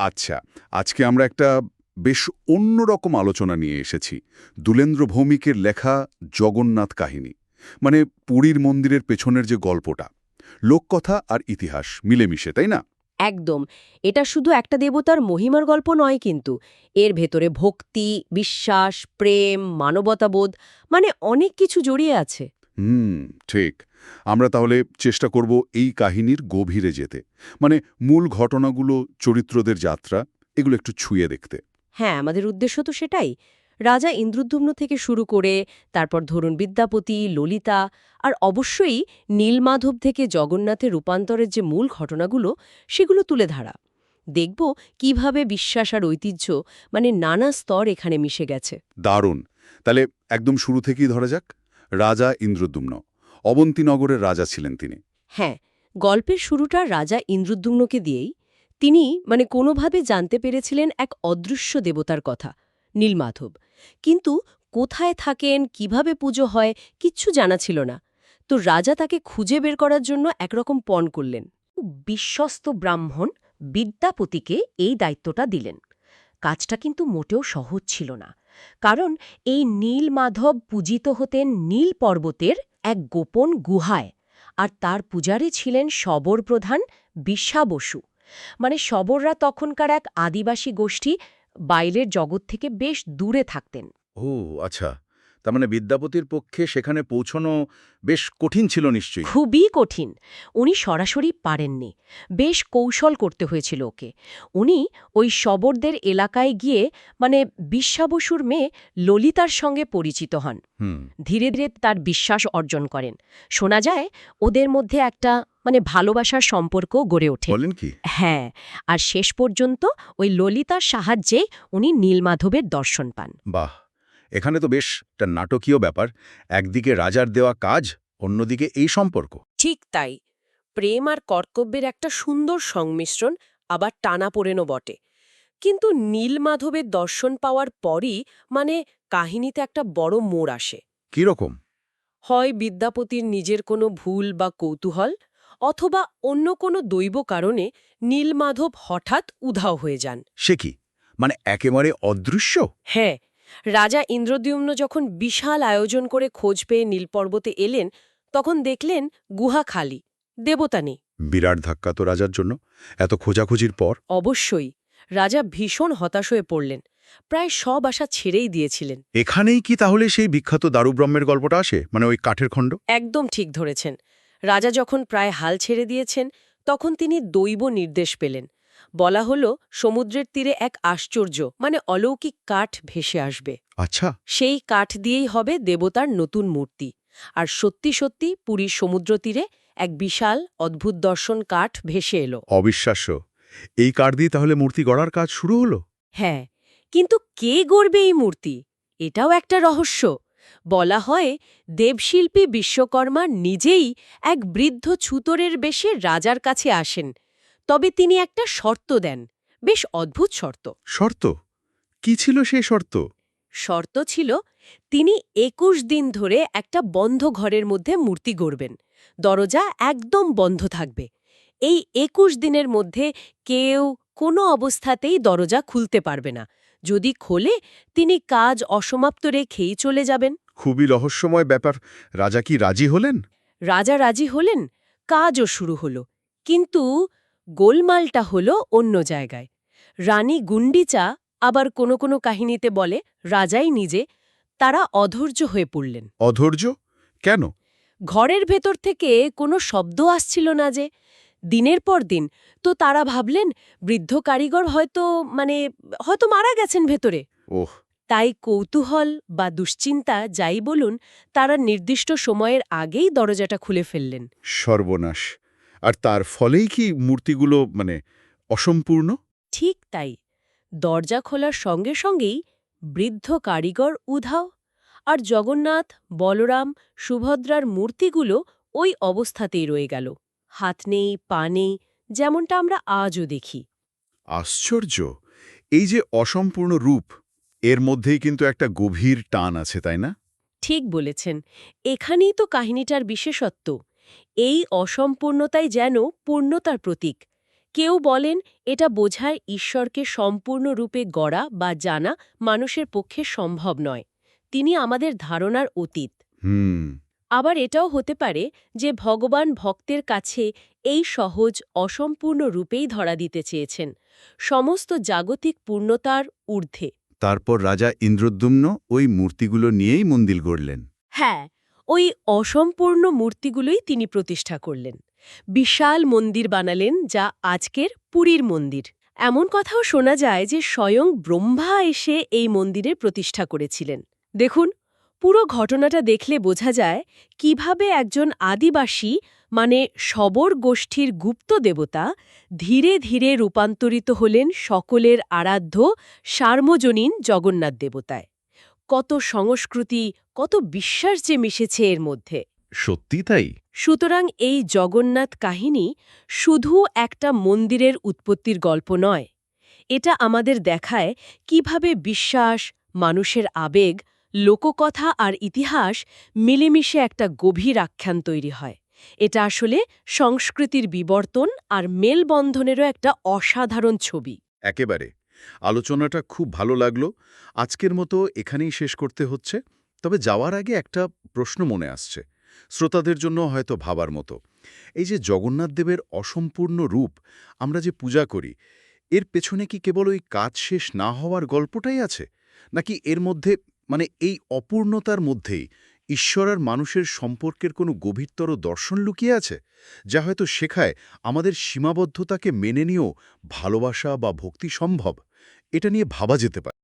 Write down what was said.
আচ্ছা, আজকে আমরা একটা বেশ অন্যরকম আলোচনা নিয়ে এসেছি। দুলেন্দ্র ভৌমিকের লেখা জগন্নাথ কাহিনী। মানে পুরীর মন্দিরের পেছনের যে গল্পটা, লোককথা আর ইতিহাস মিলেমিশে, তাই না? একদম। এটা শুধু একটা দেবতার মহিমার গল্প নয় কিন্তু। এর ভেতরে ভক্তি, বিশ্বাস, প্রেম, মানবতাবোধ মানে অনেক কিছু জড়িয়ে আছে। হুম, ঠিক। আমরা তাহলে চেষ্টা করব এই কাহিনীর গভীরে যেতে। মানে মূল ঘটনাগুলো, চরিত্রদের যাত্রা, এগুলো একটু ছুঁয়ে দেখতে। হ্যাঁ, আমাদের উদ্দেশ্য তো সেটাই। রাজা ইন্দ্রদ্যুম্ন থেকে শুরু করে তারপর ধরুন বিদ্যাপতি, ললিতা আর অবশ্যই নীলমাধব থেকে জগন্নাথের রূপান্তরের যে মূল ঘটনাগুলো সেগুলো তুলে ধরা। দেখব কিভাবে বিশ্বাস আর ঐতিহ্য মানে নানা স্তর এখানে মিশে গেছে। দারুণ। তাহলে একদম শুরু থেকেই ধরা যাক। রাজা ইন্দ্রদ্যুম্ন অবন্তীনগরের রাজা ছিলেন তিনি। হ্যাঁ, গল্পের শুরুটা রাজা ইন্দ্রদ্যুম্নকে দিয়েই। তিনি মানে কোনোভাবে জানতে পেরেছিলেন এক অদৃশ্য দেবতার কথা, নীলমাধব। কিন্তু কোথায় থাকেন, কিভাবে পুজো হয়, কিচ্ছু জানা ছিল না। তো রাজা তাকে খুঁজে বের করার জন্য একরকম পণ করলেন। বিশ্বস্ত ব্রাহ্মণ বিদ্যাপতিকে এই দায়িত্বটা দিলেন। কাজটা কিন্তু মোটেও সহজ ছিল না, কারণ এই নীলমাধব পূজিত হতেন নীল পর্বতের এক গোপন গুহায়, আর তার পূজারী ছিলেন শবর প্রধান বিশ্বা বসু। মানে শবররা তখনকার এক আদিবাসী গোষ্ঠী, বাইরের জগৎ থেকে বেশ দূরে থাকতেন। ও আচ্ছা, তার মানে বিদ্যাপতির পক্ষে সেখানে পৌঁছনো বেশ কঠিন ছিল নিশ্চয়ই। খুবই কঠিন। উনি সরাসরি পারেননি, বেশ কৌশল করতে হয়েছিল ওকে। উনি ওই শবরদের এলাকায় গিয়ে মানে বিশ্বা বসুর মেয়ে ললিতার সঙ্গে পরিচিত হন। হুম। ধীরে ধীরে তার বিশ্বাস অর্জন করেন। শোনা যায় ওদের মধ্যে একটা মানে ভালোবাসার সম্পর্ক গড়ে ওঠে। বলেন কি? হ্যাঁ, আর শেষ পর্যন্ত ওই ললিতার সাহায্যে উনি নীলমাধবের দর্শন পান। বাহ, এখানে তো বেশ একটা নাটকীয় ব্যাপার। একদিকে রাজার দেওয়া কাজ, অন্যদিকে এই সম্পর্ক। ঠিক তাই। প্রেম আর কর্তব্যের একটা সুন্দর সংমিশ্রণ, আবার টানাপোড়েনও বটে। কিন্তু নীলমাধবের দর্শন পাওয়ার পরই মানে কাহিনীতে একটা বড় মোড় আসে। কিরকম? হয় বিদ্যাপতির নিজের কোনো ভুল বা কৌতূহল, অথবা অন্য কোনো দৈব কারণে নীলমাধব হঠাৎ উধাও হয়ে যান। সে কি, মানে একেবারে অদৃশ্য? হ্যাঁ, রাজা ইন্দ্রদ্যুম্ন যখন বিশাল আয়োজন করে খোঁজ পেয়ে নীলপর্বতে এলেন, তখন দেখলেন গুহা খালি, দেবতা নেই। বিরাট ধাক্কা তো রাজার জন্য, এত খোঁজাখুঁজির পর। অবশ্যই। রাজা ভীষণ হতাশ হয়ে পড়লেন, প্রায় সব আশা ছেড়েই দিয়েছিলেন। এখানেই কি তাহলে সেই বিখ্যাত দারুব্রহ্মের গল্পটা আসে, মানে ওই কাঠের খণ্ড? একদম ঠিক ধরেছেন। রাজা যখন প্রায় হাল ছেড়ে দিয়েছেন, তখন তিনি দৈব নির্দেশ পেলেন। বলা হলো সমুদ্রের তীরে এক আশ্চর্য মানে অলৌকিক কাঠ ভেসে আসবে। আচ্ছা। সেই কাঠ দিয়েই হবে দেবতার নতুন মূর্তি। আর সত্যি সত্যি পুরীর সমুদ্র তীরে এক বিশাল অদ্ভুত দর্শন কাঠ ভেসে এলো। অবিশ্বাস্য। এই কাঠ দিয়ে তাহলে মূর্তি গড়ার কাজ শুরু হলো? হ্যাঁ, কিন্তু কে গড়বে এই মূর্তি? এটাও একটা রহস্য। বলা হয় দেবশিল্পী বিশ্বকর্মা নিজেই এক বৃদ্ধ ছুতরের বেশে রাজার কাছে আসেন। তবে তিনি একটা শর্ত দেন, বেশ অদ্ভুত শর্ত। শর্ত? কি ছিল সেই শর্ত? শর্ত ছিল তিনি ২১ দিন ধরে একটা বন্ধ ঘরের মধ্যে মূর্তি গড়বেন। দরজা একদম বন্ধ থাকবে। এই ২১ দিনের মধ্যে কেউ কোনো অবস্থাতেই দরজা খুলতে পারবে না। যদি খোলে, তিনি কাজ অসমাপ্ত রেখেই চলে যাবেন। খুবই রহস্যময় ব্যাপার। রাজা কি রাজি হলেন? রাজা রাজি হলেন, কাজও শুরু হলো। কিন্তু গোলমালটা হলো অন্য জায়গায়। রানী গুন্ডিচা, আবার কোনো কোনো কাহিনীতে বলে রাজাই নিজে, তারা অধৈর্য হয়ে পড়লেন। অধৈর্য? কেন? ঘরের ভেতর থেকে কোনো শব্দ আসছিল না যে, দিনের পর দিন। তো তারা ভাবলেন বৃদ্ধ কারিগর হয়তো মারা গেছেন ভেতরে। ওহ। তাই কৌতূহল বা দুশ্চিন্তা যাই বলুন, তারা নির্দিষ্ট সময়ের আগেই দরজাটা খুলে ফেললেন। সর্বনাশ। আর তার ফলেই কি মূর্তিগুলো মানে অসম্পূর্ণ? ঠিক তাই। দরজা খোলার সঙ্গে সঙ্গেই বৃদ্ধ কারিগর উধাও, আর জগন্নাথ, বলরাম, সুভদ্রার মূর্তিগুলো ওই অবস্থাতেই রয়ে গেল। হাত নেই, পা নেই, যেমনটা আমরা আজও দেখি। আশ্চর্য। এই যে অসম্পূর্ণ রূপ, এর মধ্যেই কিন্তু একটা গভীর টান আছে, তাই না? ঠিক বলেছেন। এখানেই তো কাহিনীটার বিশেষত্ব। এই অসম্পূর্ণতাই যেন পূর্ণতার প্রতীক। কেউ বলেন এটা বোঝায় ঈশ্বরকে সম্পূর্ণরূপে গড়া বা জানা মানুষের পক্ষে সম্ভব নয়, তিনি আমাদের ধারণার অতীত। হুম। আবার এটাও হতে পারে যে ভগবান ভক্তের কাছে এই সহজ অসম্পূর্ণ রূপেই ধরা দিতে চেয়েছেন, সমস্ত জাগতিক পূর্ণতার ঊর্ধ্বে। তারপর রাজা ইন্দ্রদ্যুম্ন ওই মূর্তিগুলো নিয়েই মন্দির গড়লেন। হ্যাঁ, ওই অসম্পূর্ণ মূর্তিগুলোই তিনি প্রতিষ্ঠা করলেন। বিশাল মন্দির বানালেন, যা আজকের পুরীর মন্দির। এমন কথাও শোনা যায় যে স্বয়ং ব্রহ্মা এসে এই মন্দিরের প্রতিষ্ঠা করেছিলেন। দেখুন, পুরো ঘটনাটা দেখলে বোঝা যায় কিভাবে একজন আদিবাসী মানে শবর গোষ্ঠীর গুপ্ত দেবতা ধীরে ধীরে রূপান্তরিত হলেন সকলের আরাধ্য সার্বজনীন জগন্নাথ দেবতায়। কত সংস্কৃতি, কত বিশ্বাস যে মিশেছে এর মধ্যে। সত্যি তাই। সুতরাং এই জগন্নাথ কাহিনী শুধু একটা মন্দিরের উৎপত্তির গল্প নয়, এটা আমাদের দেখায় কিভাবে বিশ্বাস, মানুষের আবেগ, লোককথা আর ইতিহাস মিলেমিশে একটা গভীর আখ্যান তৈরি হয়। এটা আসলে সংস্কৃতির বিবর্তন আর মেলবন্ধনেরও একটা অসাধারণ ছবি। একেবারে। আলোচনাটা খুব ভালো লাগলো। আজকের মতো এখানেই শেষ করতে হচ্ছে। তবে যাওয়ার আগে একটা প্রশ্ন মনে আসছে, শ্রোতাদের জন্য হয়তো ভাবার মতো। এই যে জগন্নাথ দেবের অসম্পূর্ণ রূপ আমরা যে পূজা করি, এর পেছনে কি কেবল ওই কাজ শেষ না হওয়ার গল্পটাই আছে, নাকি এর মধ্যে এই অপূর্ণতার মধ্যেই ঈশ্বর আর মানুষের সম্পর্কের কোনো গভীরতর দর্শন লুকিয়ে আছে, যা হয়তো শেখায় আমাদের সীমাবদ্ধতাকে মেনে নিয়েও ভালোবাসা বা ভক্তি সম্ভব? এটা নিয়ে ভাবা যেতে পারে।